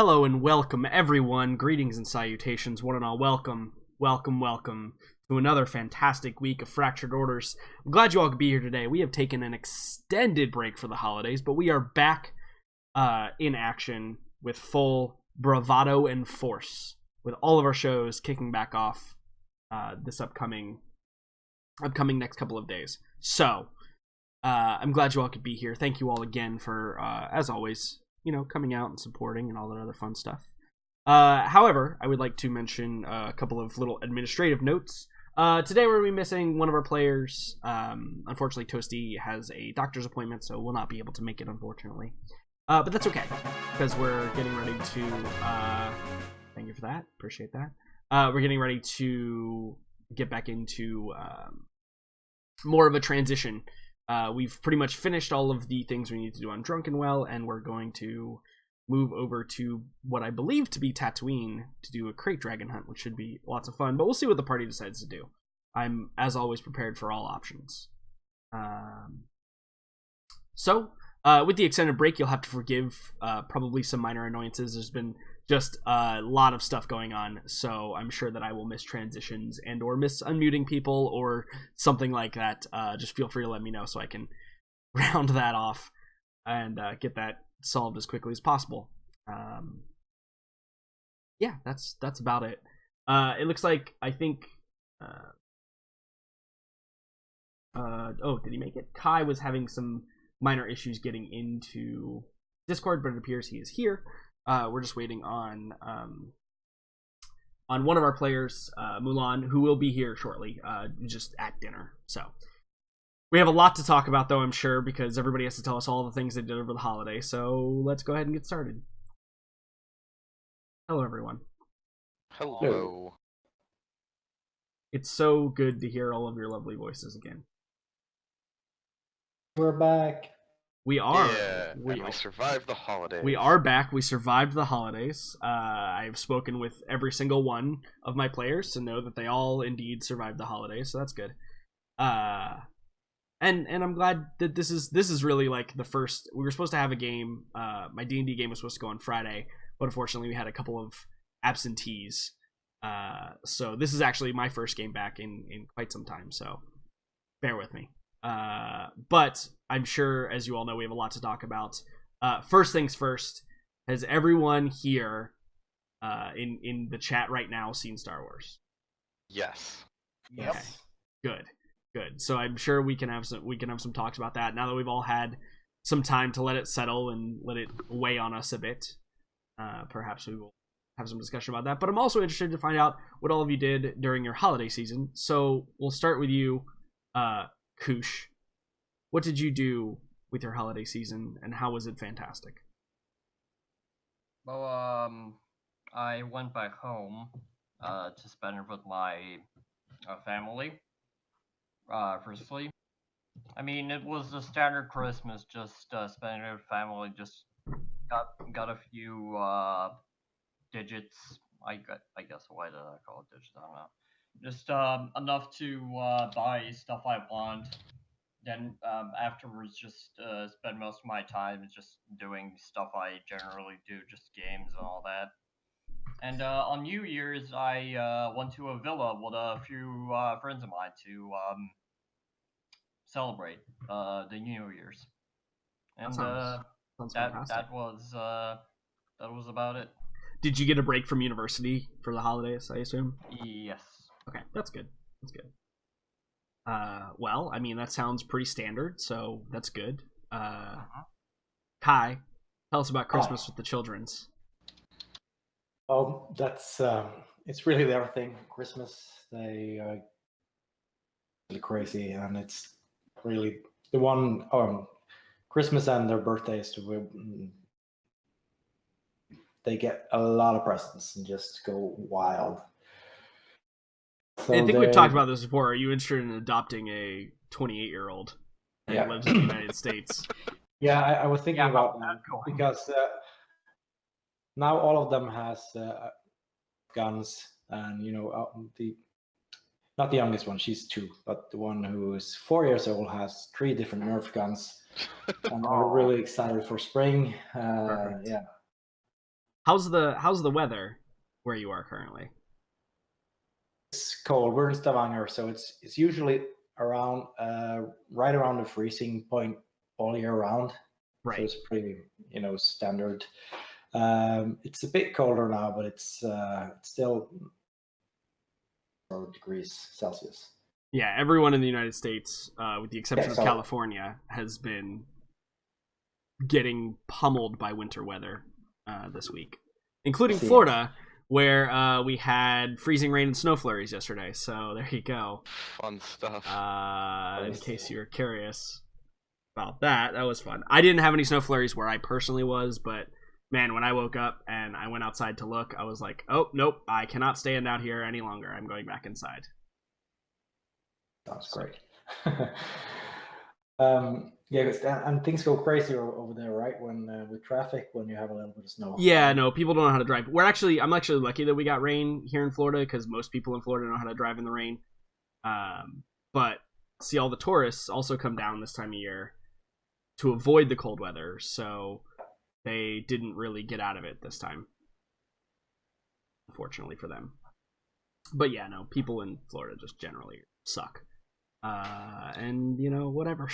Hello and welcome, everyone. Greetings and salutations, one and all. Welcome to another fantastic week of Fractured Orders. I'm glad you all could be here today. We have taken an extended break for the holidays, but we are back in action with full bravado and force, with all of our shows kicking back off this upcoming next couple of days. So, I'm glad you all could be here. Thank you all again for, as always, coming out and supporting and all that other fun stuff. However, I would like to mention a couple of little administrative notes. Today we're going to be missing one of our players. Unfortunately, Toasty has a doctor's appointment, so will not be able to make it, unfortunately. But that's okay, because we're getting ready to... thank you for that. Appreciate that. We're getting ready to get back into more of a transition. We've pretty much finished all of the things we need to do on Drunken Well, and we're going to move over to what I believe to be Tatooine to do a crate dragon hunt, which should be lots of fun, but we'll see what the party decides to do. I'm, as always, prepared for all options. So, with the extended break, you'll have to forgive probably some minor annoyances. There's been just a lot of stuff going on, so I'm sure that I will miss transitions and or miss unmuting people or something like that. Just feel free to let me know so I can round that off and get that solved as quickly as possible. Yeah, that's about it. It looks like, I think... oh, did he make it? Kai was having some minor issues getting into Discord, but it appears he is here. We're just waiting on one of our players, Mulan, who will be here shortly, just at dinner. So we have a lot to talk about, though, I'm sure, because everybody has to tell us all the things they did over the holiday. So let's go ahead and get started. Hello, everyone. Hello. It's so good to hear all of your lovely voices again. We're back. We are. Yeah, we survived the holidays. We are back. We survived the holidays. I've spoken with every single one of my players to know that they all indeed survived the holidays, so that's good. And I'm glad that this is really like the first. We were supposed to have a game. My D&D game was supposed to go on Friday, but unfortunately we had a couple of absentees. So this is actually my first game back in quite some time. So bear with me. But I'm sure, as you all know, we have a lot to talk about. First things first, has everyone here in the chat right now seen Star Wars? Yes. Yes. Okay. Good. So I'm sure we can have some talks about that now that we've all had some time to let it settle and let it weigh on us a bit. Perhaps we will have some discussion about that. But I'm also interested to find out what all of you did during your holiday season. So we'll start with you, Koosh. What did you do with your holiday season, and how was it fantastic? Well, I went back home to spend it with my family. Firstly, I mean, it was the standard Christmas, just spending it with family. Just got a few digits. I guess why did I call it digits? I don't know. Just enough to buy stuff I want. Then afterwards, just spend most of my time just doing stuff I generally do, just games and all that. And on New Year's, I went to a villa with a few friends of mine to celebrate the New Year's. And sounds that was about it. Did you get a break from university for the holidays, I assume? Yes. Okay, that's good. Well, I mean, that sounds pretty standard, so that's good. Kai, tell us about Christmas with the children's. Oh, that's it's really their thing. Christmas, they are really crazy, and it's really the one Christmas and their birthdays. They get a lot of presents and just go wild. So I think we've talked about this before. Are you interested in adopting a 28-year-old that lives in the United States? Yeah, I was thinking about that because now all of them has guns, and not the youngest one, she's 2, but the one who is 4 years old has 3 different Nerf guns, and we're really excited for spring. Yeah. How's the weather where you are currently? It's cold. We're in Stavanger, so it's usually around right around the freezing point all year round. Right. So it's pretty, standard. It's a bit colder now, but it's still 0 degrees Celsius. Yeah, everyone in the United States, with the exception of so- California, has been getting pummeled by winter weather this week, including See. Florida, where we had freezing rain and snow flurries yesterday. So there you go. Fun stuff. In case you're curious about that, that was fun. I didn't have any snow flurries where I personally was, but man, when I woke up and I went outside to look, I was like, oh, nope, I cannot stand out here any longer. I'm going back inside. Sounds great. Yeah, and things go crazy over there, right? When with traffic, when you have a little bit of snow. Yeah, no, people don't know how to drive. I'm actually lucky that we got rain here in Florida because most people in Florida know how to drive in the rain. But see, all the tourists also come down this time of year to avoid the cold weather, so they didn't really get out of it this time, unfortunately for them. But yeah, no, people in Florida just generally suck. And whatever.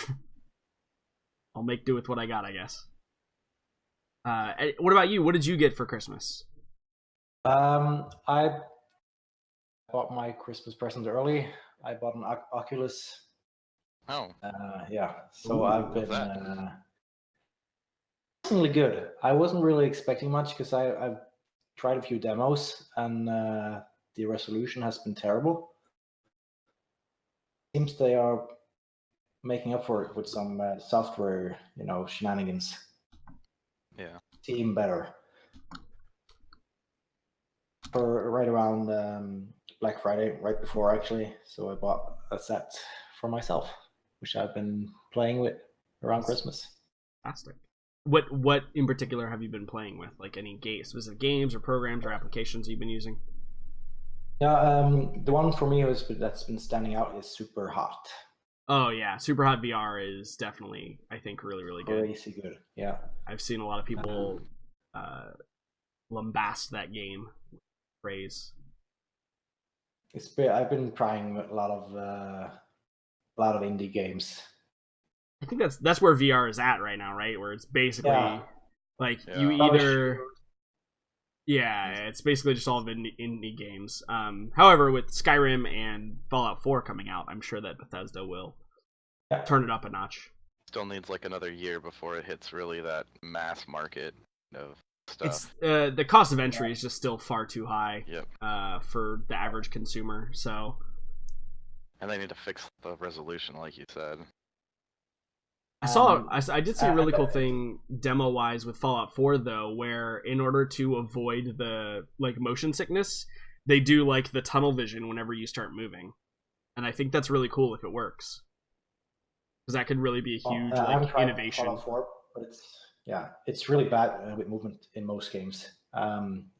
I'll make do with what I got, I guess. What about you? What did you get for Christmas? I bought my Christmas present early. I bought an Oculus. Oh. Yeah. So Ooh, I've been what's really good. I wasn't really expecting much because I've tried a few demos and the resolution has been terrible. Seems they are making up for it with some software, shenanigans. Yeah. Seem better. For right around Black Friday, right before actually, so I bought a set for myself, which I've been playing with around Christmas. Fantastic. What in particular have you been playing with? Like any specific games or programs or applications you've been using? Yeah, the one for me that's been standing out is Super Hot. Oh yeah, Super Hot VR is definitely, I think, really, really good. Crazy good. Yeah. I've seen a lot of people lambast that game. Praise. I've been trying a lot of indie games. I think that's where VR is at right now, right? Where it's basically like you Yeah. either it's basically just all of indie games. However, with Skyrim and Fallout 4 coming out, I'm sure that Bethesda will turn it up a notch. Still needs like another year before it hits really that mass market of stuff. It's the cost of entry is just still far too high. Yep. For the average consumer. So. And they need to fix the resolution, like you said. I did see a really cool thing demo wise with Fallout 4 though, where in order to avoid the motion sickness, they do the tunnel vision whenever you start moving, and I think that's really cool if it works, because that could really be a huge innovation. Fallout 4, but it's really bad with movement in most games.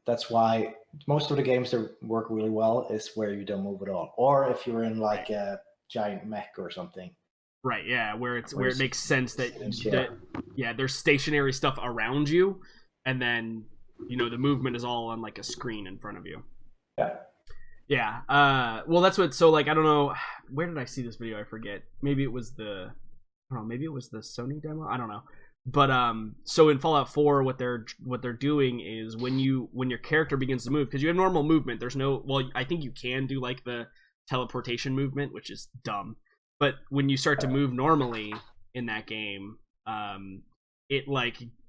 That's why most of the games that work really well is where you don't move at all, or if you're in a giant mech or something. Right, yeah, where it makes sense that there's stationary stuff around you, and then the movement is all on a screen in front of you. Yeah. Well, that's what. So I don't know, where did I see this video? I forget. Maybe it was the Sony demo. I don't know. But so in Fallout 4, what they're doing is when your character begins to move, because you have normal movement. There's no. Well, I think you can do the teleportation movement, which is dumb. But when you start to move normally in that game, it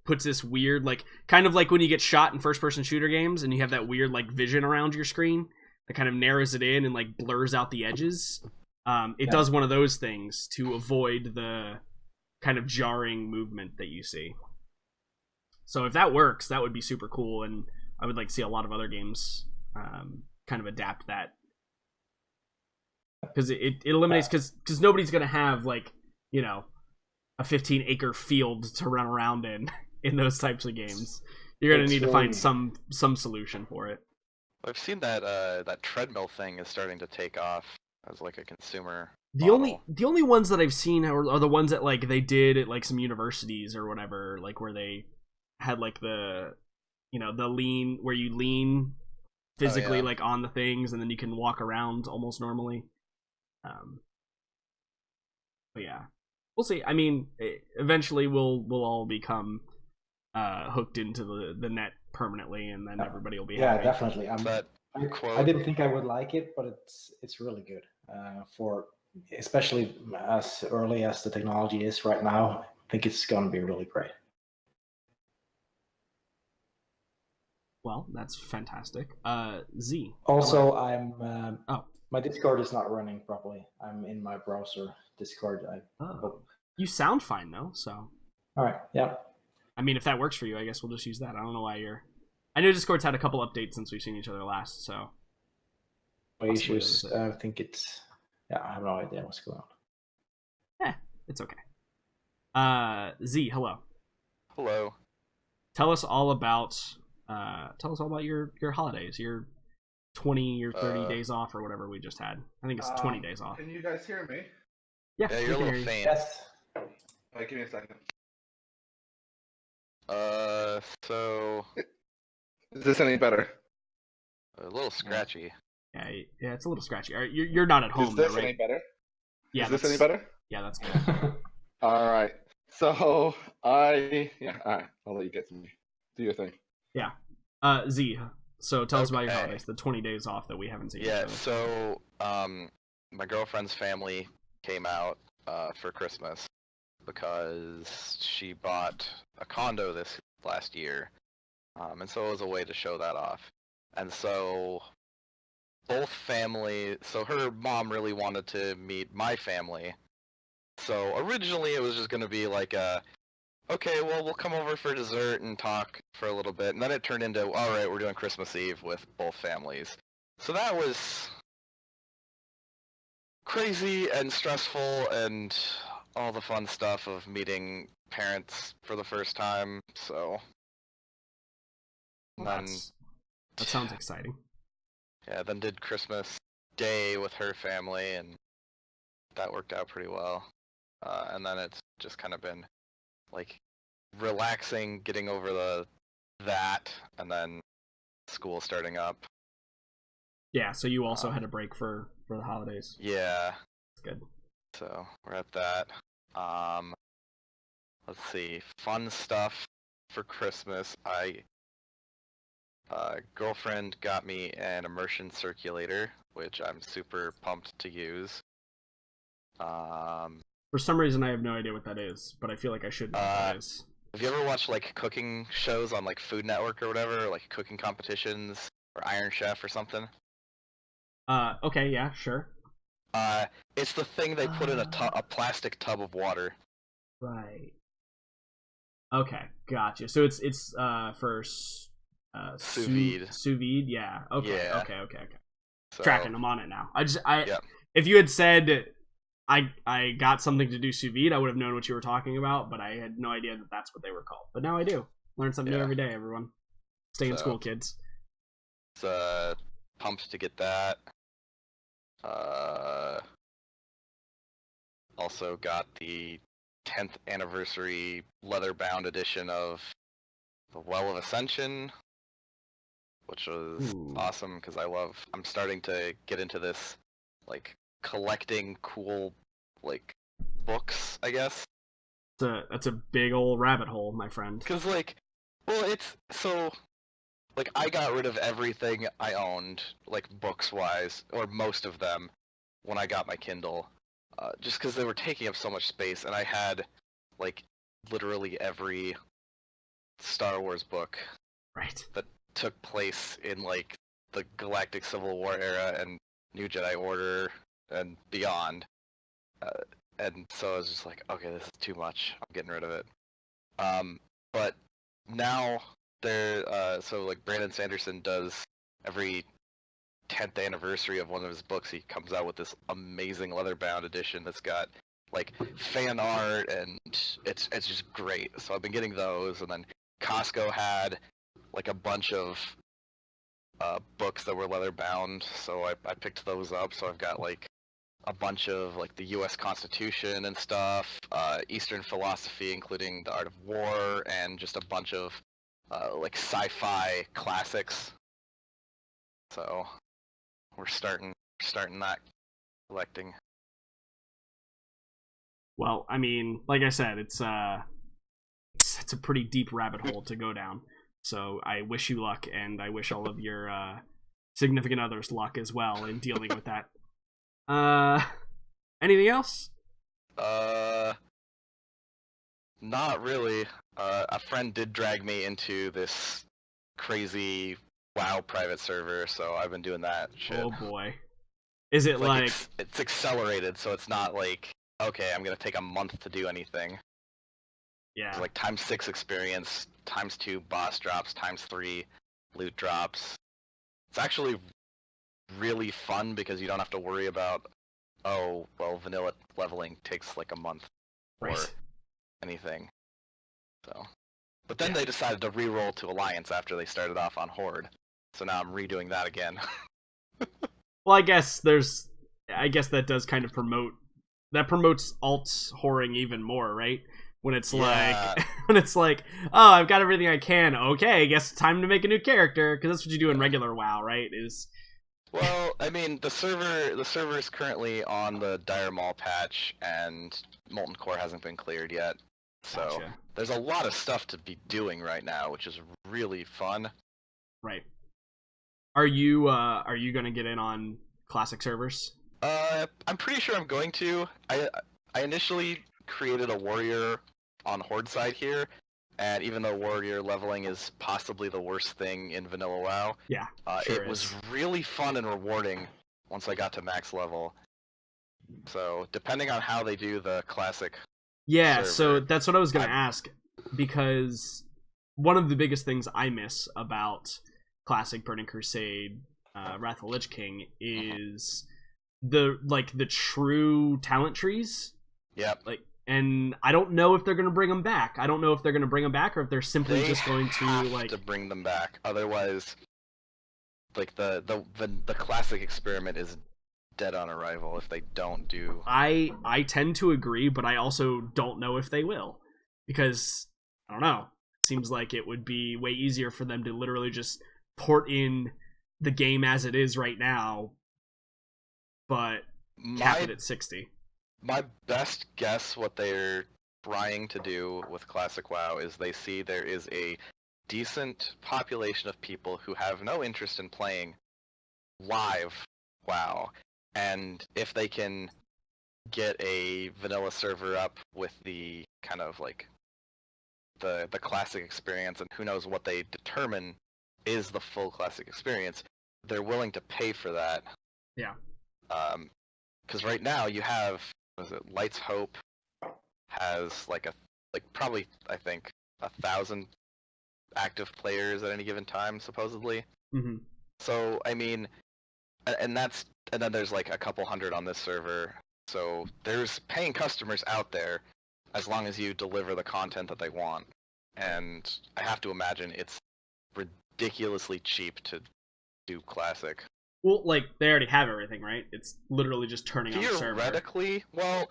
puts this weird kind of like when you get shot in first-person shooter games and you have that weird vision around your screen that kind of narrows it in and blurs out the edges. It does one of those things to avoid the kind of jarring movement that you see. So if that works, that would be super cool, and I would see a lot of other games kind of adapt that. Because it eliminates, because nobody's gonna have a 15-acre field to run around in those types of games. You're gonna need to find some solution for it. I've seen that that treadmill thing is starting to take off as a consumer. The only ones that I've seen are the ones that they did at some universities or whatever, where they had the the lean where you lean physically yeah. like on the things, and then you can walk around almost normally. But yeah, we'll see. I mean, eventually we'll all become hooked into the net permanently, and then everybody will be happy. Yeah, definitely. I didn't think I would like it, but it's really good for especially as early as the technology is right now. I think it's going to be really great. Well, that's fantastic. Z. Also, I'm my Discord is not running properly. I'm in my browser Discord. You sound fine though, so. All right. Yeah. I mean, if that works for you, I guess we'll just use that. I don't know why you're. I know Discord's had a couple updates since we've seen each other last, so. Issues. I think it's. Yeah, I have no idea what's going on. It's okay. Z, hello. Hello. Tell us all about your holidays, your 20 or 30 days off or whatever we just had. I think it's 20 days off. Can you guys hear me? Yeah, you're a little faint. Yes. Wait, give me a second. So Is this any better? a little scratchy. Yeah, it's a little scratchy. All right, you're not at home, Is this though, right? any better? Yeah, Is this any better? Yeah, that's good. All right. So all right. I'll let you get to me. Do your thing. Yeah. Z. So tell us about your Okay. holidays, the 20 days off that we haven't seen. Yeah. each other. So my girlfriend's family came out for Christmas because she bought a condo this last year, and so it was a way to show that off. And so both family. So her mom really wanted to meet my family. So originally it was just going to be like okay, well, we'll come over for dessert and talk for a little bit. And then it turned into, all right, we're doing Christmas Eve with both families. So that was crazy and stressful and all the fun stuff of meeting parents for the first time. So Well, that sounds exciting. Yeah, then did Christmas Day with her family, and that worked out pretty well. And then it's just kind of been like relaxing, getting over that, and then school starting up. Yeah, so you also had a break for the holidays. Yeah. That's good. So we're at that. Let's see, fun stuff for Christmas. Girlfriend got me an immersion circulator, which I'm super pumped to use. For some reason, I have no idea what that is, but I feel like I should know what that is. Have you ever watched like cooking shows on like Food Network or whatever, like cooking competitions or Iron Chef or something? Okay, yeah, sure. It's the thing they put in a plastic tub of water. Right. Okay, gotcha. So it's for sous vide. Sous vide, yeah. Okay, Yeah. okay. So, Tracking, I'm on it now. Yeah. If you had said I got something to do sous vide, I would have known what you were talking about, but I had no idea that that's what they were called. But now I do. Learn something new every day, everyone. Stay in school, kids. It's pumped to get that. Also got the 10th anniversary leather-bound edition of The Well of Ascension, which was awesome because I'm starting to get into this, like, collecting cool, like, books, I guess. That's a big old rabbit hole, my friend. Because, like, well, it's, so, like, I got rid of everything I owned, like, books-wise, or most of them, when I got my Kindle, just because they were taking up so much space, and I had, like, literally every Star Wars book Right. that took place in, like, the Galactic Civil War era and New Jedi Order and beyond. And so I was just like, okay, this is too much. I'm getting rid of it. But now so like Brandon Sanderson does every 10th anniversary of one of his books, he comes out with this amazing leather-bound edition that's got like fan art, and it's just great. So I've been getting those, and then Costco had like a bunch of books that were leather-bound, so I picked those up. So I've got like a bunch of like the U.S. Constitution and stuff, Eastern philosophy, including the Art of War, and just a bunch of like sci-fi classics. So we're starting that collecting. Well, I mean, like I said, it's a pretty deep rabbit hole to go down. So I wish you luck, and I wish all of your significant others luck as well in dealing with that. Anything else? Not really. A friend did drag me into this crazy WoW private server, so I've been doing that shit. Oh boy. Is it It's like it's accelerated, so it's not like, okay, I'm gonna take a month to do anything. yeah. It's like ×6 experience, ×2 boss drops, ×3 loot drops. It's actually really fun because you don't have to worry about, oh, well, vanilla leveling takes like a month or Right. anything. So, but then Yeah. they decided to re-roll to Alliance after they started off on Horde. So now I'm redoing that again. Well, I guess that does kind of promotes alts whoring even more, right? When it's Yeah. like, oh, I've got everything I can. Okay, I guess it's time to make a new character, because that's what you do in regular WoW, right? Well, I mean, the server is currently on the Dire Maul patch, and Molten Core hasn't been cleared yet. So Gotcha. there's a lot of stuff to be doing right now, which is really fun. Right. Are you gonna get in on classic servers? I'm pretty sure I'm going to. I initially created a warrior on Horde side here, and even though warrior leveling is possibly the worst thing in vanilla WoW, Yeah, sure it was is. really fun and rewarding once I got to max level. So depending on how they do the classic Yeah, so server, that's what I was gonna ask, because one of the biggest things I miss about classic Burning Crusade, Wrath of the Lich King is the true talent trees. Yep. And I don't know if they're gonna bring them back. I don't know if they're gonna bring them back or if they're simply They just going to have to bring them back. Otherwise, like the classic experiment is dead on arrival if they don't do. I tend to agree, but I also don't know if they will, because I don't know. It seems like it would be way easier for them to literally just port in the game as it is right now, but cap it at 60. My best guess what they're trying to do with Classic WoW is they see there is a decent population of people who have no interest in playing live WoW, and if they can get a vanilla server up with the kind of like the classic experience, and who knows what they determine is the full classic experience, they're willing to pay for that. Yeah. Because right now you have, was it Lights Hope has probably I think 1,000 active players at any given time supposedly. Mm-hmm. So I mean, and then there's like a couple hundred on this server. So there's paying customers out there as long as you deliver the content that they want. And I have to imagine it's ridiculously cheap to do classic. Well, like they already have everything, right? It's literally just turning on the server. Theoretically, well,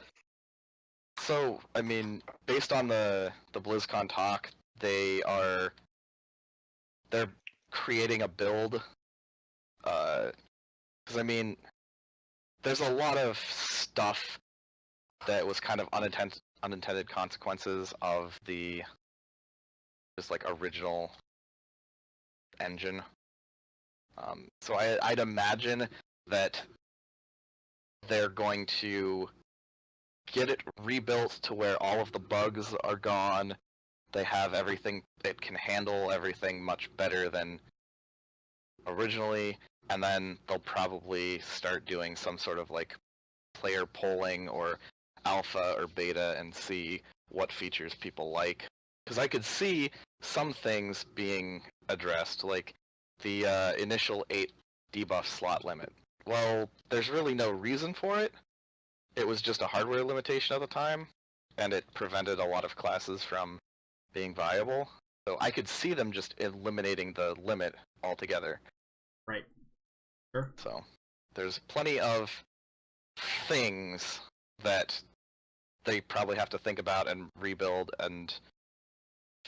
so I mean, based on the BlizzCon talk, they're creating a build. Because I mean, there's a lot of stuff that was kind of unintended consequences of the just like original engine. So I'd imagine that they're going to get it rebuilt to where all of the bugs are gone. They have everything, it can handle everything much better than originally, and then they'll probably start doing some sort of like player polling or alpha or beta and see what features people like. Because I could see some things being addressed, like the initial 8 debuff slot limit. Well, there's really no reason for it. It was just a hardware limitation at the time, and it prevented a lot of classes from being viable. So I could see them just eliminating the limit altogether. Right. Sure. So there's plenty of things that they probably have to think about and rebuild and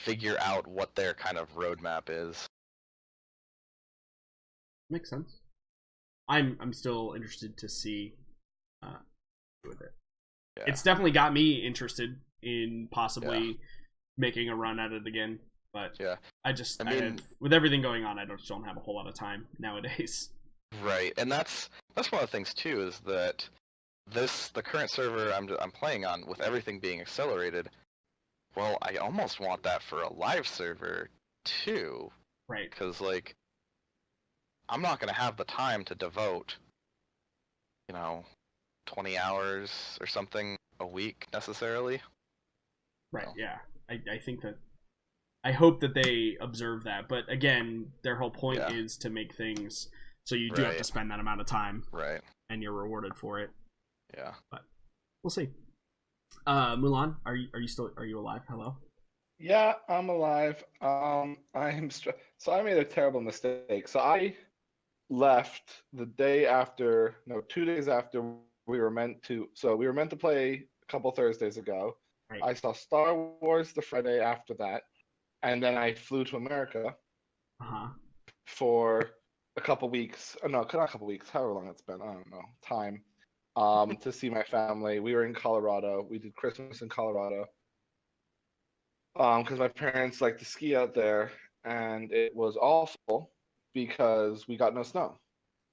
figure out what their kind of roadmap is. Makes sense. I'm still interested to see with it. Yeah. It's definitely got me interested in possibly making a run at it again. But Yeah. I mean, with everything going on, I don't have a whole lot of time nowadays. Right, and that's one of the things too, is that the current server I'm playing on, with everything being accelerated, well, I almost want that for a live server too. Right. Because like, I'm not gonna have the time to devote, 20 hours or something a week necessarily. Right. So. Yeah. I hope that they observe that, but again, their whole point is to make things so you do have to spend that amount of time, right? And you're rewarded for it. Yeah, but we'll see. Mulan, are you alive? Hello. Yeah, I'm alive. So I made a terrible mistake. So I left the day after, no, 2 days after we were meant to. So we were meant to play a couple Thursdays ago. Right. I saw Star Wars the Friday after that, and then I flew to America for a couple weeks. No, not a couple weeks. However long it's been, I don't know. Time. To see my family. We were in Colorado. We did Christmas in Colorado. Because my parents like to ski out there, and it was awful because we got no snow.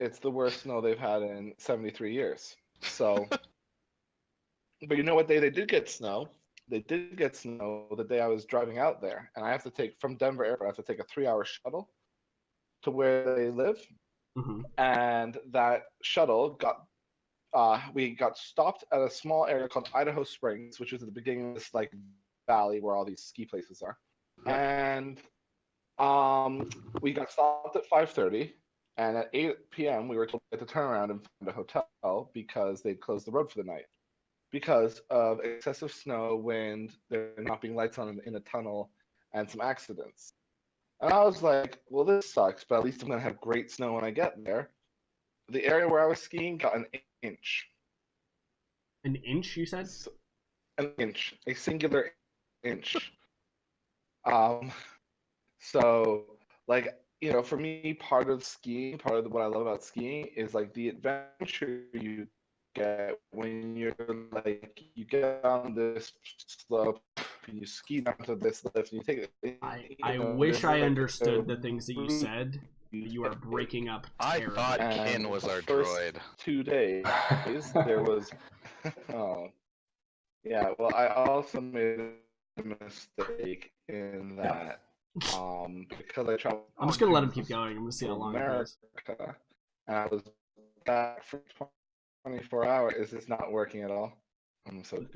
It's the worst snow they've had in 73 years. So, but you know what day they did get snow? They did get snow the day I was driving out there, and I have to take from Denver Airport. I have to take a 3-hour shuttle to where they live, and that shuttle got. We got stopped at a small area called Idaho Springs, which is at the beginning of this like valley where all these ski places are. And we got stopped at 5:30, and at 8 p.m. we were told to turn around and find a hotel because they'd closed the road for the night because of excessive snow, wind, there not being lights on in a tunnel, and some accidents. And I was like, well, this sucks, but at least I'm going to have great snow when I get there. The area where I was skiing got an inch. An inch, you said? An inch. A singular inch. So, like, for me, part of skiing, part of what I love about skiing is, like, the adventure you get when you're, like, you get on this slope, and you ski down to this lift, and you take it. I wish I understood the things that you said. You are breaking up terribly. I thought Kin was our droid. 2 days, there was... Oh. Yeah, well, I also made a mistake in that because I traveled... I'm just going to let him keep going. I'm going to see how long it goes. And I was back for 24 hours. Is this not working at all?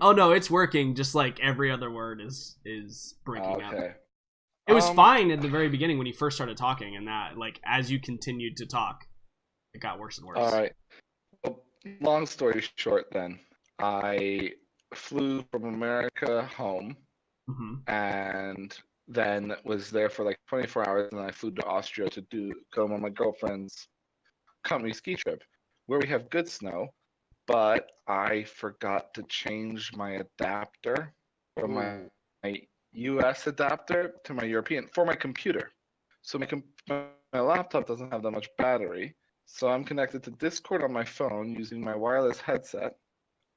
Oh, no, it's working. Just like every other word is breaking up. It was fine at the very beginning when you first started talking, and that, like, as you continued to talk, it got worse and worse. All right. Well, long story short, then, I flew from America home, and then was there for like 24 hours, and then I flew to Austria to go on my girlfriend's company ski trip, where we have good snow, but I forgot to change my adapter from my US adapter to my European for my computer. So my laptop doesn't have that much battery. So I'm connected to Discord on my phone using my wireless headset.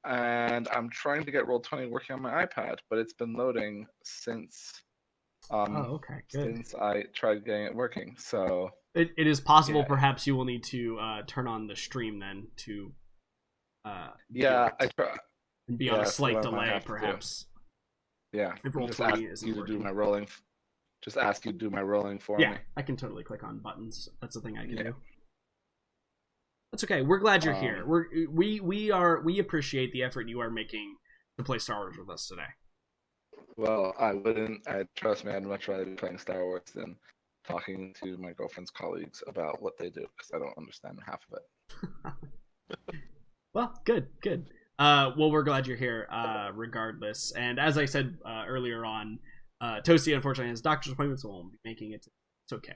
And I'm trying to get Roll20 working on my iPad, but it's been loading since since I tried getting it working. So it is possible perhaps you will need to turn on the stream then to I try and be on a slight delay perhaps. Yeah, if Roll20 isn't working. Just ask you to do my rolling for me. Yeah, I can totally click on buttons. That's the thing I can do. That's okay. We're glad you're here. We appreciate the effort you are making to play Star Wars with us today. Well, trust me, I'd much rather be playing Star Wars than talking to my girlfriend's colleagues about what they do, because I don't understand half of it. Well, good. Well, we're glad you're here, regardless. And as I said earlier on, Toasty unfortunately has doctor's appointments, so won't be making it. It's okay.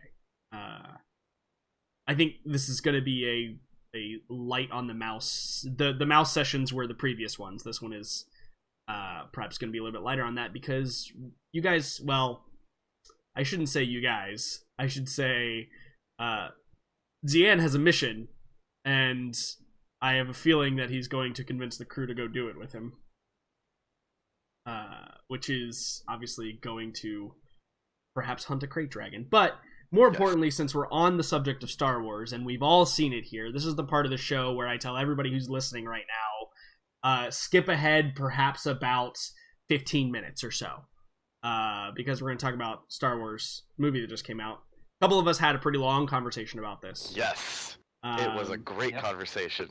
I think this is going to be a light on the mouse. The mouse sessions were the previous ones. This one is perhaps going to be a little bit lighter on that because you guys, well, I shouldn't say you guys. I should say Zian has a mission, and I have a feeling that he's going to convince the crew to go do it with him. Which is obviously going to perhaps hunt a crate dragon. But more importantly, since we're on the subject of Star Wars, and we've all seen it here, this is the part of the show where I tell everybody who's listening right now, skip ahead perhaps about 15 minutes or so. Because we're going to talk about Star Wars movie that just came out. A couple of us had a pretty long conversation about this. Yes. It was a great conversation.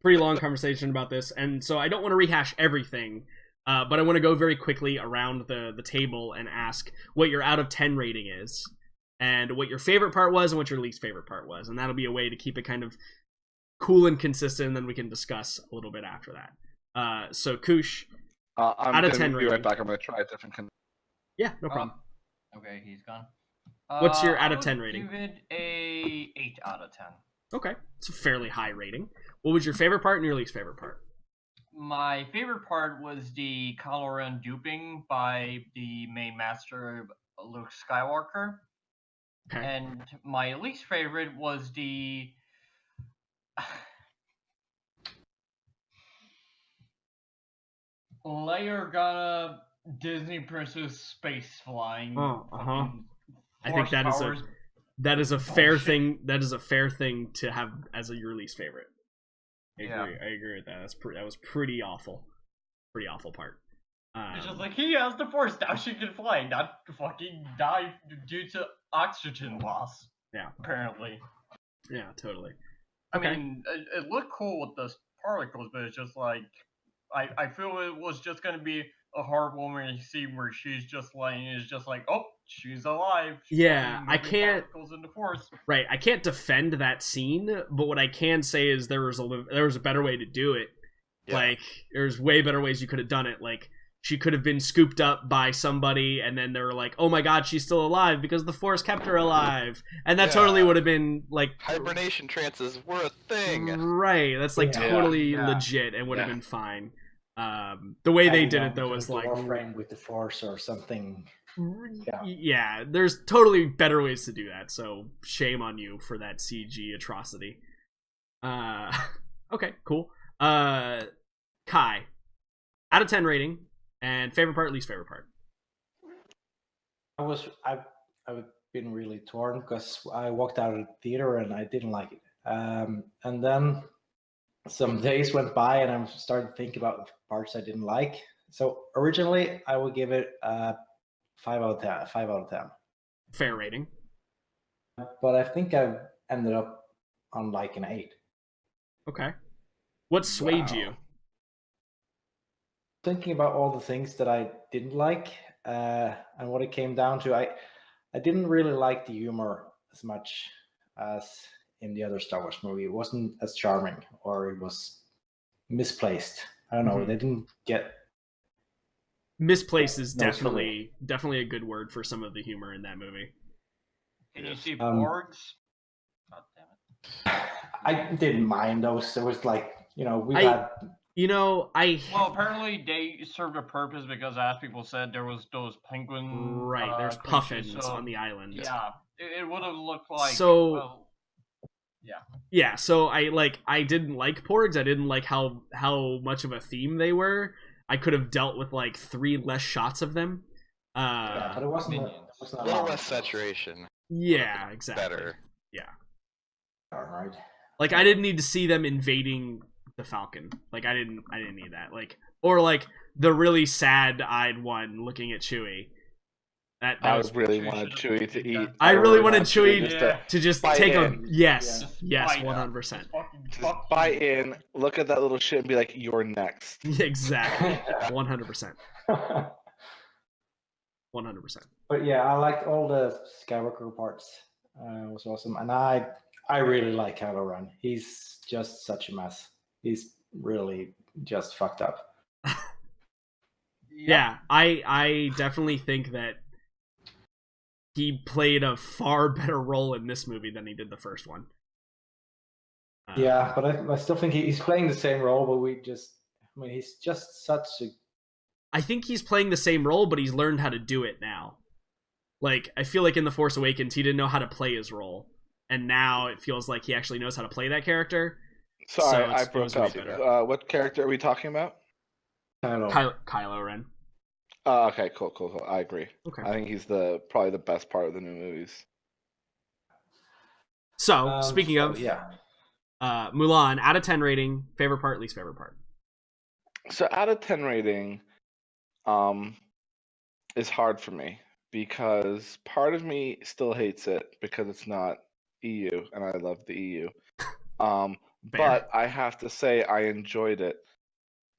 Pretty long conversation about this, and so I don't want to rehash everything, but I want to go very quickly around the table and ask what your out of 10 rating is, and what your favorite part was, and what your least favorite part was, and that'll be a way to keep it kind of cool and consistent, and then we can discuss a little bit after that. So Kush, I'm out of gonna 10 be rating. right back. I'm gonna try a different. Yeah, no problem. Okay, he's gone. What's your out I of 10 would rating? Give it a 8 out of 10. Okay, it's a fairly high rating. What was your favorite part and your least favorite part? My favorite part was the Kylo Ren duping by the main master Luke Skywalker. Okay. And my least favorite was the Leia Organa Disney Princess space flying. I think that is a fair thing. That is a fair thing to have as your least favorite. I agree with that. That was pretty awful. Pretty awful part. It's just like, he has the Force, now she can fly, not fucking die due to oxygen loss. Yeah. Apparently. Yeah, totally. I mean, it looked cool with the particles, but it's just like, I feel it was just going to be a heartwarming scene where she's just laying, it's just like, oh, she's alive. She's I can't. In the Force. Right, I can't defend that scene, but what I can say is there was a better way to do it. Yeah. Like, there's way better ways you could have done it. Like, she could have been scooped up by somebody, and then they were like, oh my god, she's still alive because the Force kept her alive. And that totally would have been, like... Hibernation trances were a thing. Right, that's, like, totally legit and would have been fine. The way they did it, though, was like... Frame with the Force or something. Yeah, there's totally better ways to do that, so shame on you for that CG atrocity. Okay, cool. Kai, out of 10 rating, and favorite part, least favorite part. I've been really torn because I walked out of the theater and I didn't like it. And then some days went by and I started thinking about the parts I didn't like. So originally I would give it 5 out of 10. Fair rating. But I think I've ended up on like an 8. Okay. What swayed you? Thinking about all the things that I didn't like, and what it came down to, I didn't really like the humor as much as in the other Star Wars movie. It wasn't as charming, or it was misplaced. I don't know. They didn't get... Misplaced is definitely a good word for some of the humor in that movie. Can you see Borgs? God damn it. I didn't mind those. It was like, we had... Well, apparently they served a purpose because, as people said, there was those penguin... Right, there's puffins on the island. Yeah, it would have looked like... So... Well, yeah, so I didn't like Porgs. I didn't like how much of a theme they were. I could have dealt with, 3 less shots of them. But it wasn't a little less saturation. Yeah, exactly. Better. Yeah. Alright. I didn't need to see them invading the Falcon. I didn't need that. Or the really sad-eyed one looking at Chewie. That was really wanted Chewie to eat. I really wanted Chewie to just take a... Yes, 100%. Just buy in, look at that little shit and be like, you're next. Exactly. 100%. 100%. But yeah, I liked all the Skywalker parts. It was awesome. And I really like Kylo Ren. He's just such a mess. He's really just fucked up. Yeah, I definitely think that he played a far better role in this movie than he did the first one. Yeah, but I still think he's playing the same role, but he's just such a... I think he's playing the same role, but he's learned how to do it now. Like, I feel like in The Force Awakens, he didn't know how to play his role, and now it feels like he actually knows how to play that character. Sorry, So I it was broke way up. better. What character are we talking about? Kylo Ren. Okay, cool. I agree. Okay. I think he's probably the best part of the new movies. So, speaking of yeah, Mulan, out of 10 rating, favorite part, least favorite part. So out of 10 rating, is hard for me because part of me still hates it because it's not EU, and I love the EU. But I have to say I enjoyed it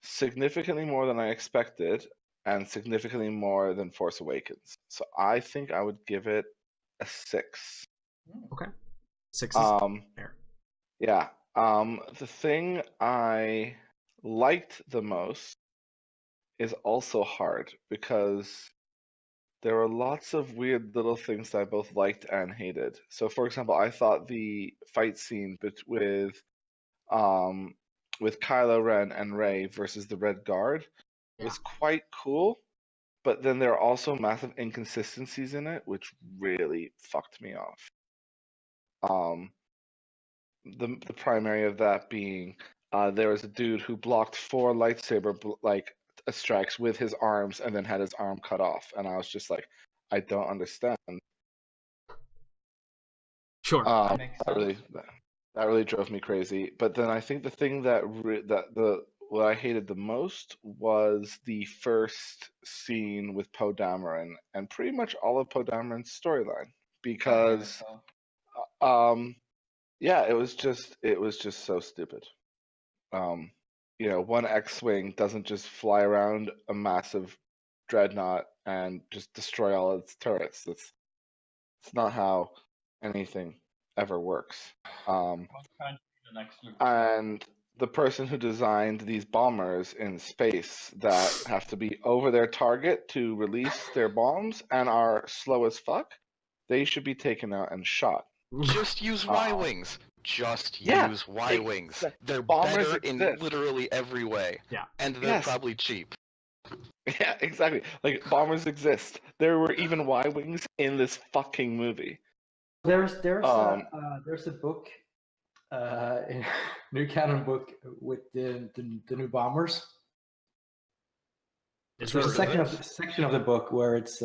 significantly more than I expected, and significantly more than Force Awakens. So I think I would give it a 6. Okay. 6 is fair. Yeah. The thing I liked the most is also hard because there were lots of weird little things that I both liked and hated. So, for example, I thought the fight scene with Kylo Ren and Rey versus the Red Guard was quite cool, but then there are also massive inconsistencies in it, which really fucked me off. The primary of that being there was a dude who blocked 4 lightsaber strikes with his arms and then had his arm cut off, and I was just like, I don't understand. Sure. That really drove me crazy. But then I think the thing what I hated the most was the first scene with Poe Dameron and pretty much all of Poe Dameron's storyline because yeah, it was just so stupid. One X-wing doesn't just fly around a massive dreadnought and just destroy all its turrets. It's not how anything ever works. And the person who designed these bombers in space that have to be over their target to release their bombs and are slow as fuck, they should be taken out and shot. Just use Y-wings. Use Y-wings. They're better in literally every way. Yeah. And they're probably cheap. Yeah, exactly. Like, bombers exist. There were even Y-wings in this fucking movie. There's a book, a new canon book with the new bombers. There's a section of the book where it's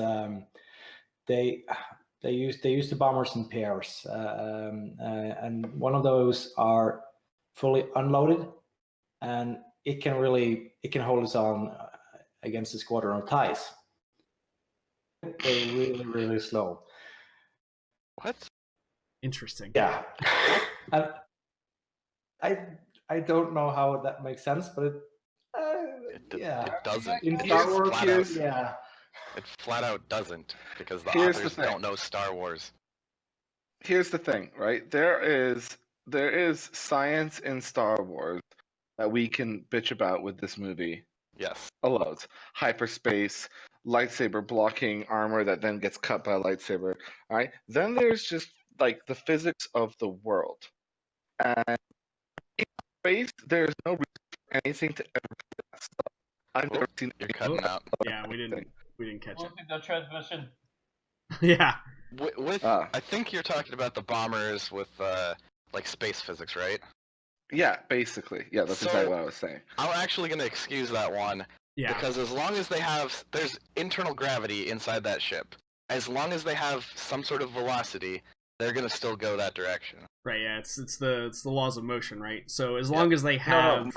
they use the bombers in pairs, and one of those are fully unloaded, and it can hold its own against a squadron of TIEs. They're really, really slow. What? Interesting. Yeah. I don't know how that makes sense, but it doesn't. In Star Wars, yeah. It flat out doesn't, because the authors don't know Star Wars. Here's the thing, right? There is science in Star Wars that we can bitch about with this movie. Yes. A lot. Hyperspace, lightsaber blocking armor that then gets cut by a lightsaber. All right. Then there's just like the physics of the world. And in space, there's no reason for anything to ever do that stuff. I've never seen You're cutting out. Yeah, we didn't catch it. The transmission. Yeah. I think you're talking about the bombers with like space physics, right? Yeah, basically. Yeah, that's exactly what I was saying. I'm actually going to excuse that one. Yeah. Because as long as there's internal gravity inside that ship. As long as they have some sort of velocity, they're going to still go that direction. Right, yeah, it's the laws of motion, right? So as long as they have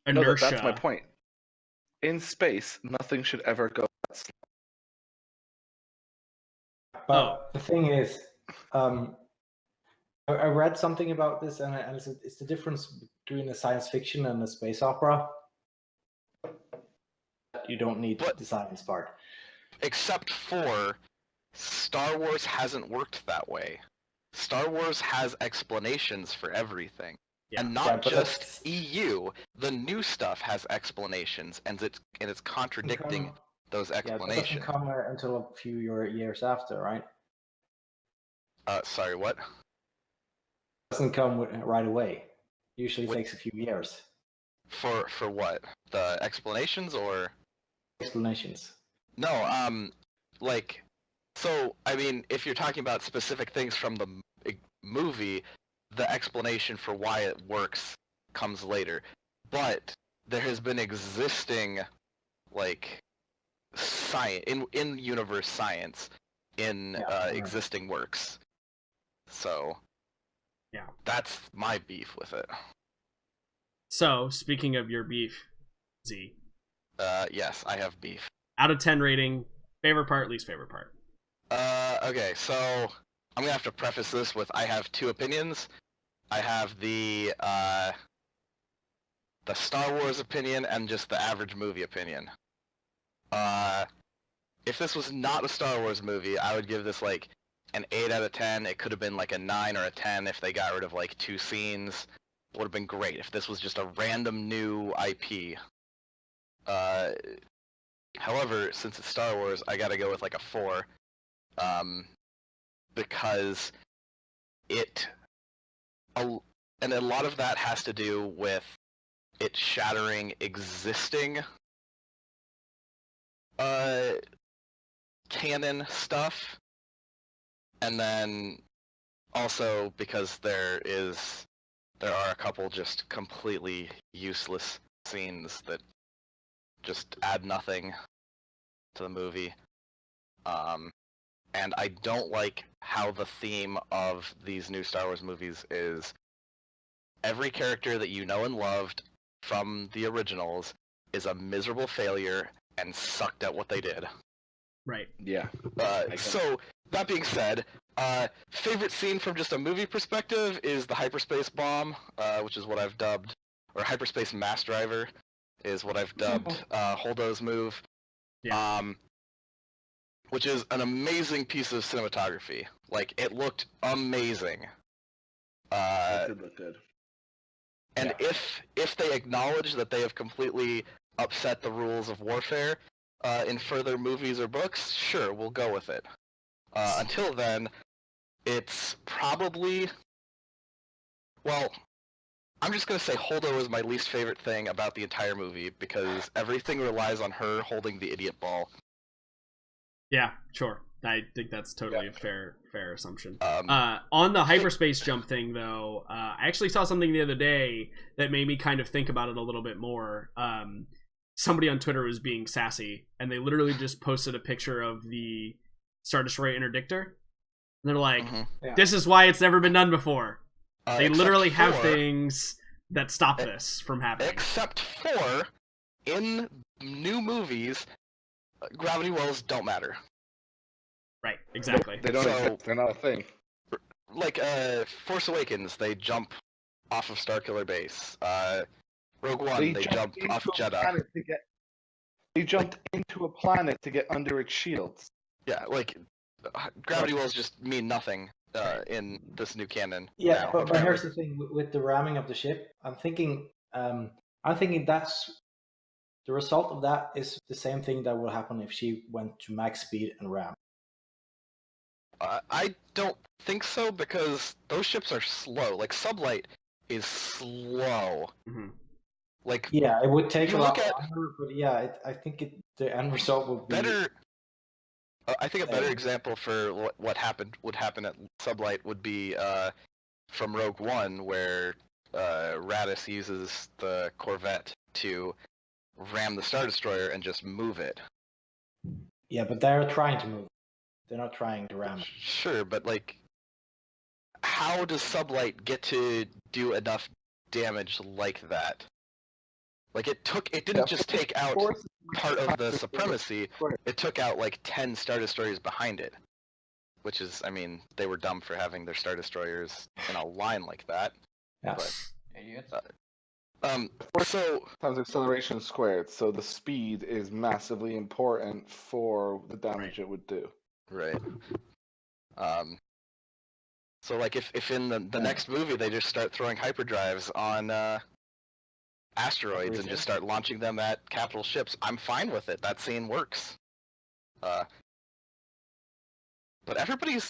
inertia. That's my point. In space, nothing should ever go that slow. But the thing is, I read something about this, and it's the difference between a science fiction and a space opera. You don't need the science part. Except for Star Wars hasn't worked that way. Star Wars has explanations for everything. Yeah. And not just EU. The new stuff has explanations, and it's contradicting those explanations. Yeah, it doesn't come until a few years after, right? Sorry, what? It doesn't come right away. Usually it takes a few years. For what? The explanations or? Explanations. No, like, So, I mean, if you're talking about specific things from the movie, the explanation for why it works comes later. But there has been existing, like, science in universe science in existing works. So, Yeah. that's my beef with it. So, speaking of your beef, Z. Yes, I have beef. Out of 10 rating, favorite part, least favorite part. Okay, so I'm gonna have to preface this with I have two opinions. I have the Star Wars opinion and just the average movie opinion. If this was not a Star Wars movie, I would give this like an 8 out of 10. It could have been like a 9 or a 10 if they got rid of like 2 scenes. Would have been great if this was just a random new IP. However, since it's Star Wars, I gotta go with like a 4. Because and a lot of that has to do with it shattering existing canon stuff, and then also because there are a couple just completely useless scenes that just add nothing to the movie. And I don't like how the theme of these new Star Wars movies is every character that you know and loved from the originals is a miserable failure and sucked at what they did. Right. Yeah. So, that being said, favorite scene from just a movie perspective is the hyperspace bomb, which is what I've dubbed, or hyperspace mass driver is what I've dubbed Holdo's move. Yeah. Which is an amazing piece of cinematography. Like, it looked amazing. It did look good. And if they acknowledge that they have completely upset the rules of warfare in further movies or books, sure, we'll go with it. Until then, it's probably... Well, I'm just going to say Holdo is my least favorite thing about the entire movie, because everything relies on her holding the idiot ball. Yeah, sure. I think that's totally a fair assumption. On the hyperspace jump thing, though, I actually saw something the other day that made me kind of think about it a little bit more. Somebody on Twitter was being sassy, and they literally just posted a picture of the Star Destroyer interdictor. And they're like, this is why it's never been done before. They literally have things that stop this from happening. Except for, in new movies, gravity wells don't matter. Right, exactly. They don't exist. They're not a thing. Like, Force Awakens, they jump off of Starkiller Base. Rogue One, they jump off Jeddah. They jumped into a planet to get under its shields. Yeah, like, gravity wells just mean nothing in this new canon. Yeah, now, but here's the thing with the ramming of the ship. I'm thinking that's the result of that is the same thing that would happen if she went to max speed and ram. I don't think so, because those ships are slow. Like, Sublight is slow. Mm-hmm. Like, yeah, it would take a lot longer, but yeah, I think the end result would be better. I think a better example for what would happen at Sublight would be from Rogue One, where Radis uses the Corvette to ram the Star Destroyer and just move it. Yeah, but they're trying to move. They're not trying to ram it. Sure, but like, how does Sublight get to do enough damage like that? Like, it didn't just take out part of the supremacy, it took out like 10 Star Destroyers behind it. Which is, I mean, they were dumb for having their Star Destroyers in a line like that. Yeah. But, so times acceleration squared, so the speed is massively important for the damage it would do. Right. So like if in the next movie they just start throwing hyperdrives on asteroids and just start launching them at capital ships, I'm fine with it. That scene works. But everybody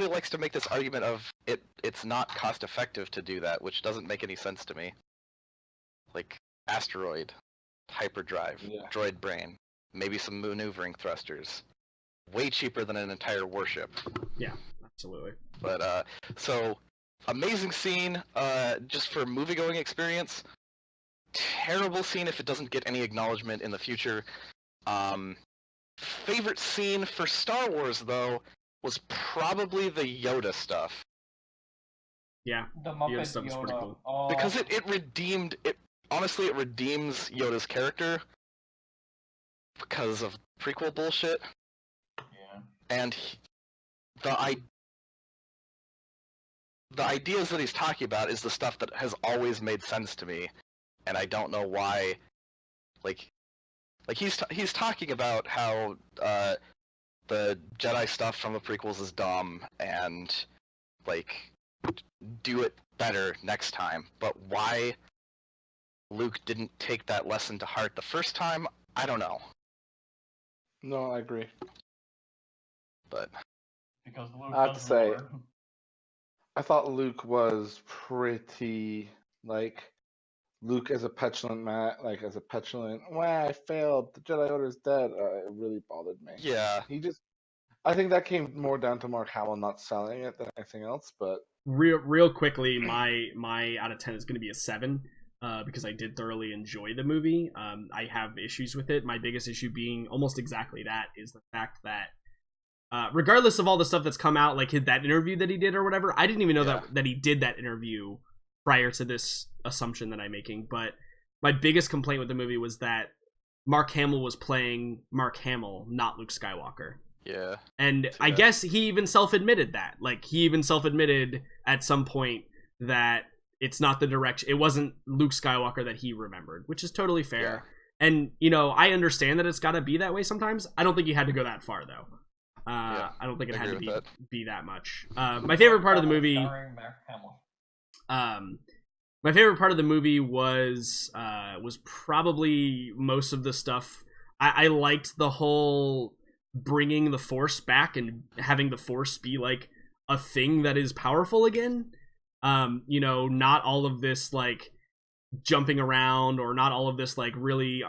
likes to make this argument of it's not cost effective to do that, which doesn't make any sense to me. Like, asteroid, hyperdrive, droid brain, maybe some maneuvering thrusters. way cheaper than an entire warship. Yeah, absolutely. But so amazing scene, just for movie-going experience. Terrible scene if it doesn't get any acknowledgement in the future. Favorite scene for Star Wars though was probably the Yoda stuff. Yeah, The Yoda Muppet stuff was pretty Yoda. cool. Oh, Because it redeemed it. Honestly, it redeems Yoda's character because of prequel bullshit, yeah. and the ideas that he's talking about is the stuff that has always made sense to me, and I don't know why. Like he's talking about how the Jedi stuff from the prequels is dumb and like do it better next time. But why Luke didn't take that lesson to heart the first time, I don't know. No, I agree. But Because Luke I have to doesn't say, learn. I thought Luke was pretty like Luke as a petulant man, like as a petulant. Well, I failed. The Jedi Order is dead. It really bothered me. yeah, I think that came more down to Mark Hamill not selling it than anything else. But Real quickly, my out of 10 is going to be a 7. Because I did thoroughly enjoy the movie. I have issues with it. My biggest issue being almost exactly that, is the fact that regardless of all the stuff that's come out, like that interview that he did or whatever, I didn't even know that he did that interview prior to this assumption that I'm making. But my biggest complaint with the movie was that Mark Hamill was playing Mark Hamill, not Luke Skywalker. yeah. And I guess he even self-admitted that. Like, he even self-admitted at some point that it's not the direction, it wasn't Luke Skywalker that he remembered, which is totally fair. Yeah. And, you know, I understand that it's got to be that way sometimes. I don't think you had to go that far, though. Yeah, I don't think it I had to agree with be that much. My favorite part of the movie... Starring Mark Hamill. My favorite part of the movie was probably most of the stuff. I liked the whole bringing the Force back and having the Force be like a thing that is powerful again. You know, not all of this like jumping around, or not all of this like really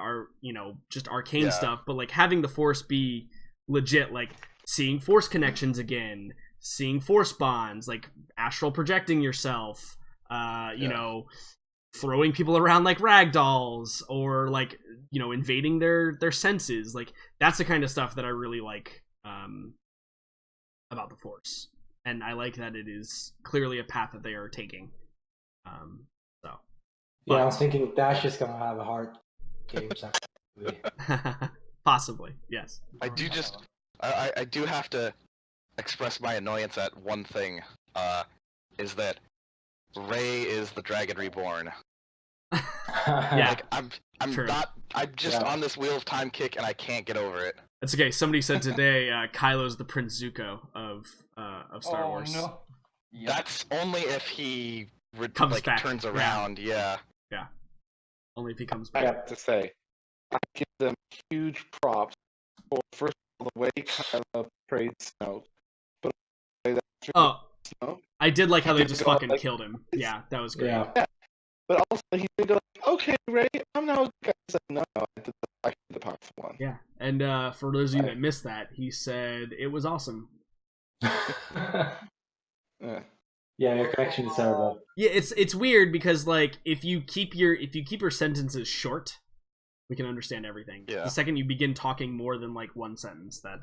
just arcane stuff, but like having the Force be legit, like seeing Force connections again, seeing Force bonds, like astral projecting yourself, you know, throwing people around like rag dolls, or like, you know, invading their senses. Like, that's the kind of stuff that I really like about the Force, and I like that it is clearly a path that they are taking. Yeah, I was thinking Dash is gonna have a hard game. Possibly, yes. I do have to express my annoyance at one thing, is that Rey is the Dragon Reborn. Yeah, Like, I'm true. I'm just on this Wheel of Time kick and I can't get over it. That's okay. Somebody said today Kylo's the Prince Zuko of Star Wars. No. Yep. That's only if he Comes back. turns around, yeah. Only if he comes I back. have to say, I give them huge props for first of all the way Kylo prayed Snoke, but the way that Oh, Snoke. I did like how they He just didn't go fucking like- killed him. Yeah, that was great. Yeah. But also he didn't go like, okay, Ray, I'm now a guy. He's like, no, I did the powerful one. Yeah, and for those of you that missed that, he said it was awesome. Yeah. Yeah, your connection is terrible. Yeah, it's weird because like if you keep your sentences short, we can understand everything. Yeah. The second you begin talking more than like one sentence, that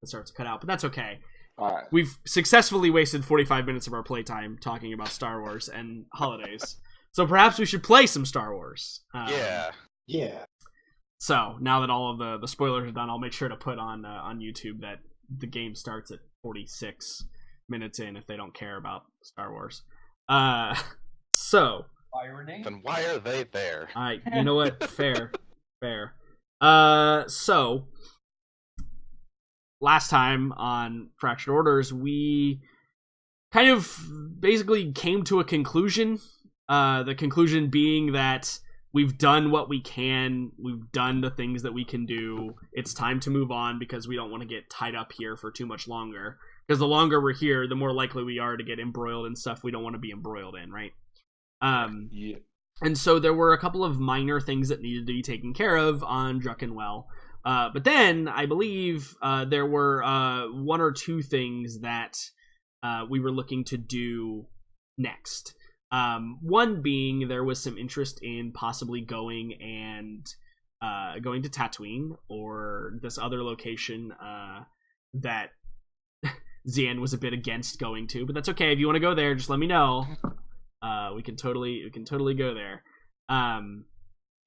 starts to cut out. But that's okay. All right. We've successfully wasted 45 minutes of our playtime talking about Star Wars and holidays. So perhaps we should play some Star Wars. Yeah. So now that all of the spoilers are done, I'll make sure to put on YouTube that the game starts at 46 minutes in if they don't care about Star Wars. So Irony. Then why are they there? you know what? Fair. So last time on Fractured Orders, we kind of basically came to a conclusion. The conclusion being that we've done what we can. We've done the things that we can do. It's time to move on because we don't want to get tied up here for too much longer. Because the longer we're here, the more likely we are to get embroiled in stuff we don't want to be embroiled in, right? Yeah. And so there were a couple of minor things that needed to be taken care of on Druckenwell. But then I believe there were one or two things that we were looking to do next. One being there was some interest in possibly going to Tatooine or this other location that Zian was a bit against going to, but that's okay. If you want to go there, just let me know. We can totally go there.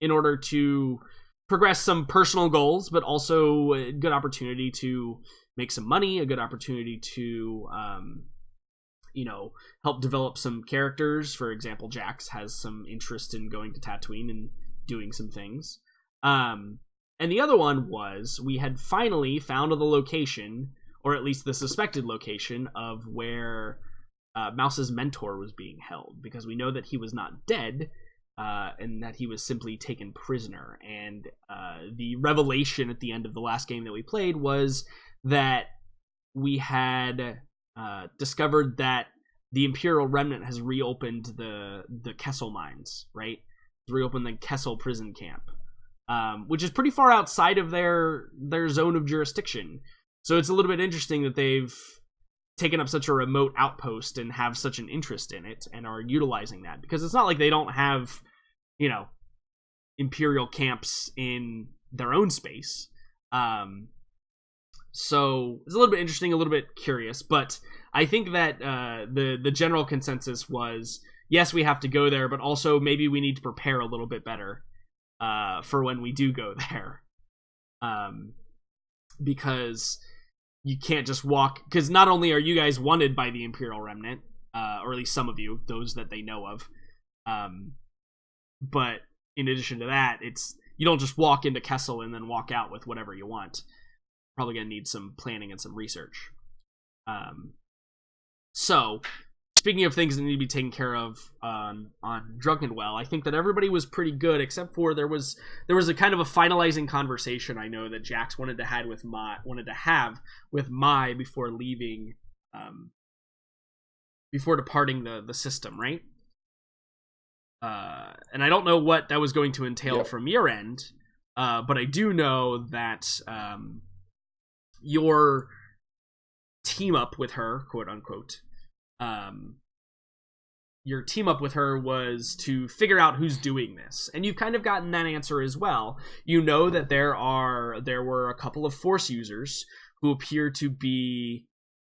In order to progress some personal goals, but also a good opportunity to make some money, a good opportunity to help develop some characters. For example, Jax has some interest in going to Tatooine and doing some things. And the other one was we had finally found the location, or at least the suspected location, of where Mouse's mentor was being held, because we know that he was not dead, and that he was simply taken prisoner. And the revelation at the end of the last game that we played was that we had discovered that the Imperial Remnant has reopened the Kessel mines, right? Reopened the Kessel prison camp, which is pretty far outside of their zone of jurisdiction. So it's a little bit interesting that they've taken up such a remote outpost and have such an interest in it and are utilizing that, because it's not like they don't have, Imperial camps in their own space. So it's a little bit interesting, a little bit curious, but I think that the general consensus was, yes, we have to go there, but also maybe we need to prepare a little bit better for when we do go there. Because you can't just walk, because not only are you guys wanted by the Imperial Remnant, or at least some of you, those that they know of, but in addition to that, you don't just walk into Kessel and then walk out with whatever you want. Probably gonna need some planning and some research. So, speaking of things that need to be taken care of on Drunken Well, I think that everybody was pretty good, except for there was a kind of a finalizing conversation I know that Jax wanted to have with Mai before leaving, before departing the system, right? And I don't know what that was going to entail from your end, but I do know that your team up with her, quote unquote, your team up with her was to figure out who's doing this, and you've kind of gotten that answer as well. You know that there were a couple of Force users who appear to be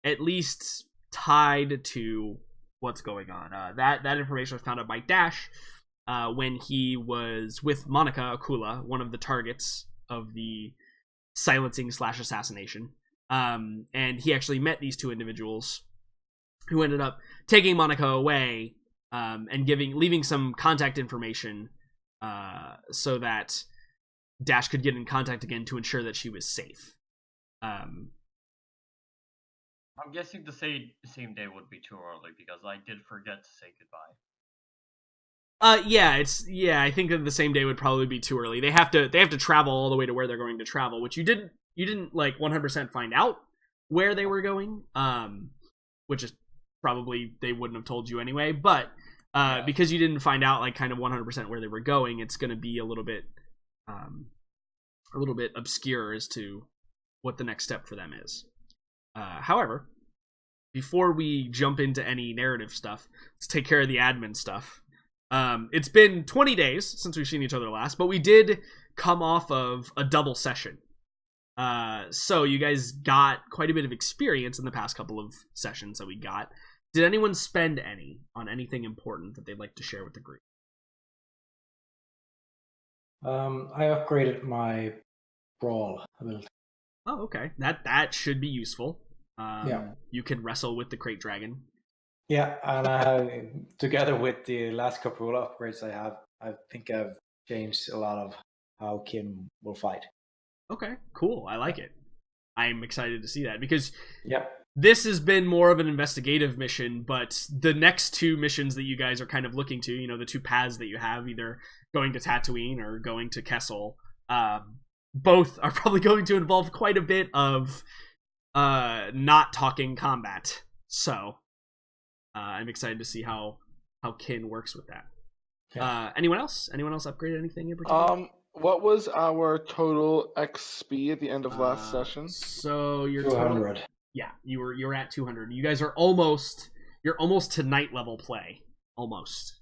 at least tied to what's going on. That information was found out by Dash when he was with Monica Akula, one of the targets of the silencing/assassination, and he actually met these two individuals who ended up taking Monica away, and leaving some contact information so that Dash could get in contact again to ensure that she was safe. I'm guessing the same day would be too early, because I did forget to say goodbye. I think that the same day would probably be too early. They have to travel all the way to where they're going to travel, which you didn't like 100% find out where they were going, which is probably they wouldn't have told you anyway, but because you didn't find out like kind of 100% where they were going, it's going to be a little bit obscure as to what the next step for them is. However, before we jump into any narrative stuff, let's take care of the admin stuff. It's been 20 days since we've seen each other last, but we did come off of a double session. So you guys got quite a bit of experience in the past couple of sessions that we got. Did anyone spend any on anything important that they'd like to share with the group? I upgraded my brawl ability. Oh, okay. That should be useful. Yeah. You can wrestle with the Crate Dragon. Yeah, and I have, together with the last couple of upgrades I think I've changed a lot of how Kim will fight. Okay, cool. I like it. I'm excited to see that, because Yep. this has been more of an investigative mission, but the next two missions that you guys are kind of looking to, the two paths that you have, either going to Tatooine or going to Kessel, both are probably going to involve quite a bit of not talking combat. So I'm excited to see how Kin works with that. Yeah. Anyone else upgraded anything in particular? What was our total XP at the end of last session? So your total, 200. yeah, you're at 200. You guys are almost to night level play. Almost.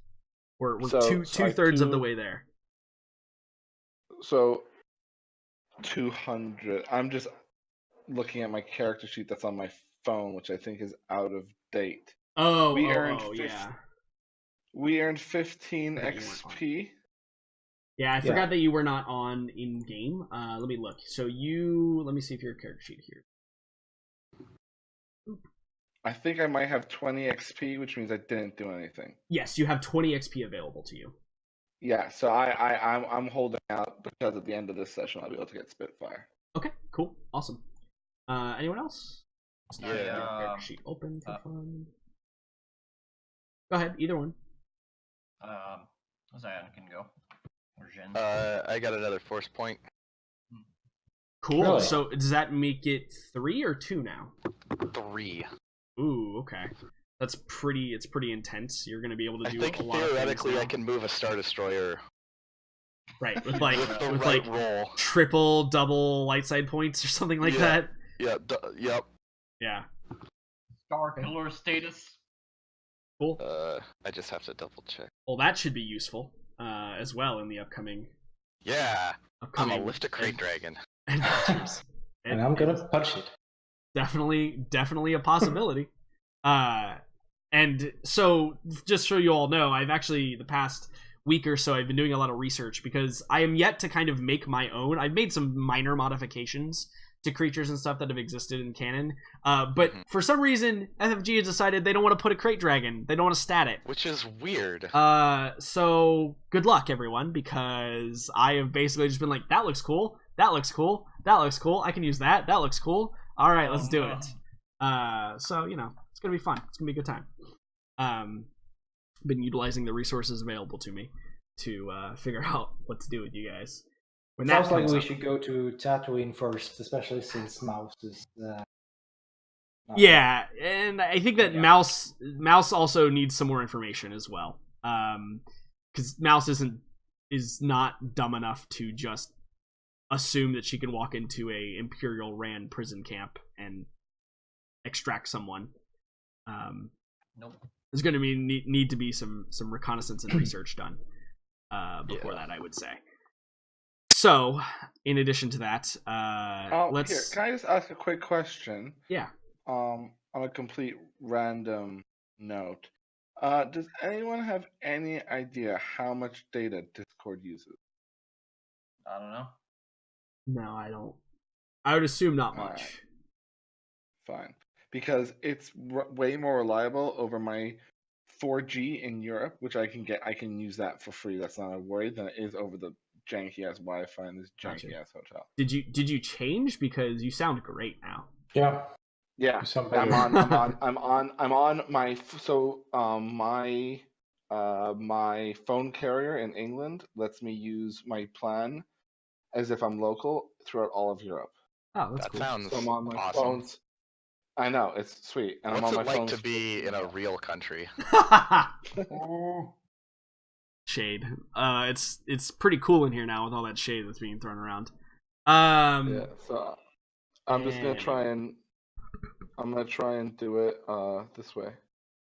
We're So two-thirds of the way there. So 200. I'm just looking at my character sheet that's on my phone, which I think is out of date. Yeah. We earned 15 Forgot you weren't on. XP. Yeah, I forgot that you were not on in game. Let me look. So let me see if your character sheet here. I think I might have 20 XP, which means I didn't do anything. Yes, you have 20 XP available to you. Yeah, so I'm holding out because at the end of this session I'll be able to get Spitfire. Okay, cool, awesome. Anyone else? Yeah. Character sheet open for fun. Go ahead, either one. Zion can go. Or Jin. I got another force point. Cool. Really? So does that make it 3 or 2 now? 3. Ooh, okay. It's pretty intense. You're gonna be able to do I think a lot theoretically of things I can move a Star Destroyer. Right, with the with right roll. triple, double light side points or something like that. Yeah, yep. Yeah. Star Killer status. Cool. I just have to double check. Well, that should be useful as well in the upcoming. Yeah. I'm gonna lift a crate dragon. Adventures. And I'm gonna punch it. Definitely a possibility. And so just so you all know, I've actually the past week or so I've been doing a lot of research because I am yet to kind of make my own. I've made some minor modifications to creatures and stuff that have existed in canon. But for some reason, FFG has decided they don't want to put a crate dragon. They don't want to stat it. Which is weird. So good luck, everyone, because I have basically just been like, that looks cool. That looks cool. That looks cool. I can use that. That looks cool. All right, let's do it. So, it's going to be fun. It's going to be a good time. Been utilizing the resources available to me to figure out what to do with you guys. When Sounds like we should go to Tatooine first, especially since Mouse is. Yeah, and I think that Mouse also needs some more information as well, because Mouse is not dumb enough to just assume that she can walk into a Imperial Ran prison camp and extract someone. Nope. There's going to be need to be some reconnaissance and research done before that, I would say. So, in addition to that, let's. Here, can I just ask a quick question? Yeah. On a complete random note, does anyone have any idea how much data Discord uses? I don't know. No, I don't. I would assume not much. Fine, because it's way more reliable over my 4G in Europe, which I can use that for free. That's not a worry. Than it is over the janky ass Wi-Fi in this janky ass hotel. Did you change? Because you sound great now. Yeah. Yeah, I'm on my my phone carrier in England lets me use my plan as if I'm local throughout all of Europe. Oh, that's that cool. sounds So I'm on my awesome. Phones. I know, it's sweet. And What's I'm on it my like phones to be in a real country? Shade. It's pretty cool in here now with all that shade that's being thrown around. Yeah, so I'm just gonna try and do it this way.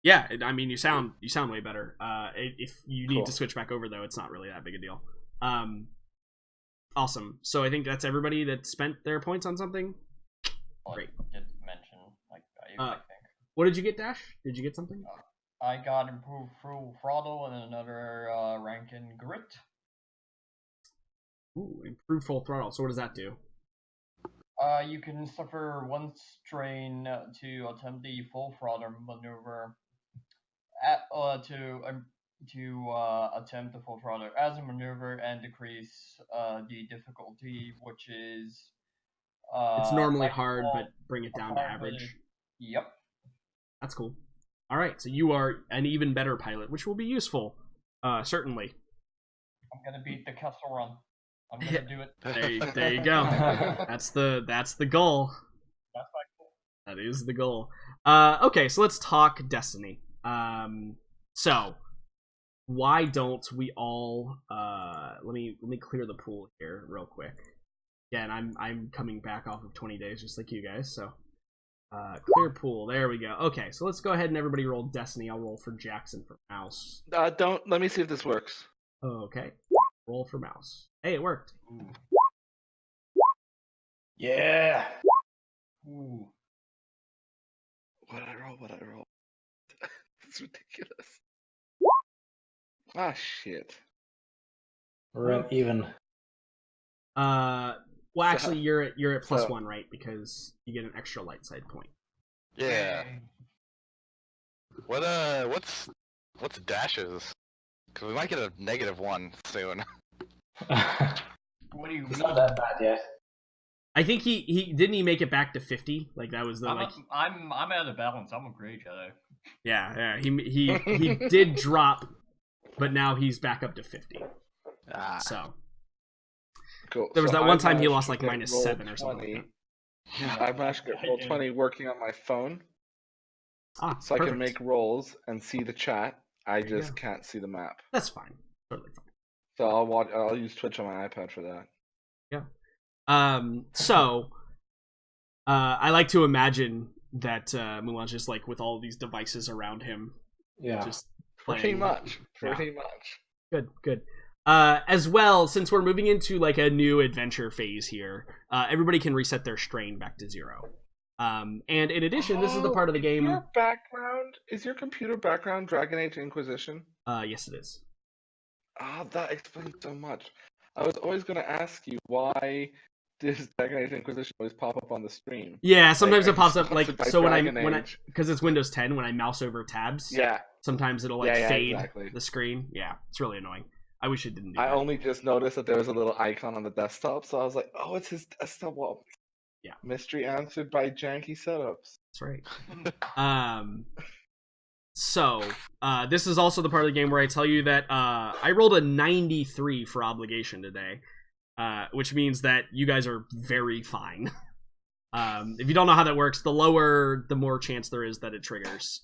Yeah, I mean you sound way better. If you need to switch back over though, it's not really that big a deal. Awesome. So I think that's everybody that spent their points on something. Great. I did mention I think. What did you get, Dash? Did you get something? I got improved full throttle and another rank in grit. Ooh, improved full throttle. So what does that do? You can suffer 1 strain to attempt the full throttle maneuver. To attempt the full throttle as a maneuver and decrease the difficulty, which is. It's normally hard, but bring it down to average. Yep. That's cool. All right, so you are an even better pilot, which will be useful, certainly. I'm gonna beat the Kessel Run. I'm gonna do it. There you go. That's the goal. That's my goal. That is the goal. Okay, so let's talk Destiny. So why don't we all let me clear the pool here real quick. Again, I'm coming back off of 20 days just like you guys, so clear pool. There we go. Okay, so let's go ahead and everybody roll Destiny. I'll roll for Jackson for mouse. Don't let me see if this works. Okay. Roll for mouse. Hey, it worked. Ooh. Yeah. Ooh. What I roll? It's ridiculous. Ah, shit. We're at even. Well, actually, you're at plus so- 1, right? Because you get an extra light side point. Yeah. Yay. What's dashes? Because we might get a -1 soon. What do you It's mean? not that bad yet. I think he didn't he make it back to 50? Like that was the I'm out of balance. I'm a great Jedi. yeah. He did drop, but now he's back up to 50. So Cool. there was So that I one time he managed lost to like get -7 or roll something. Like 20. that. I managed to get roll 20 working on my phone, so I Perfect. can make rolls and see the chat. I There you just go. can't see the map. That's fine. Totally fine. So I'll use Twitch on my iPad for that. So I like to imagine that Mulan's just like with all these devices around him, Yeah. just Pretty playing. much. Yeah. Pretty much. Good. As well, since we're moving into like a new adventure phase here, everybody can reset their strain back to 0. And in addition, this is the part of the game. Is your computer background Dragon Age Inquisition? Yes, it is. Ah, that explains so much. I was always going to ask you, why does Dragon Age Inquisition always pop up on the stream? Yeah, sometimes Like, it pops are up you like sponsored by so when Dragon I Age? because it's Windows 10 when I mouse over tabs. Yeah, Sometimes it'll like Yeah, fade exactly. the screen. Yeah, it's really annoying. I wish it didn't do I that. only just noticed that there was a little icon on the desktop, so I was like, oh, it's his desktop wall. Yeah. Mystery answered by janky setups. That's right. So this is also the part of the game where I tell you that I rolled a 93 for obligation today, which means that you guys are very fine. If you don't know how that works, the lower, the more chance there is that it triggers.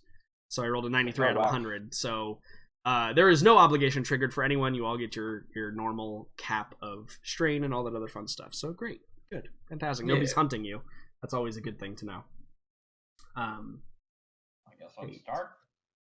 So I rolled a 93 out of 100. So there is no obligation triggered for anyone. You all get your normal cap of strain and all that other fun stuff. So great, good, fantastic. Nobody's hunting you. That's always a good thing to know. I guess I'll start.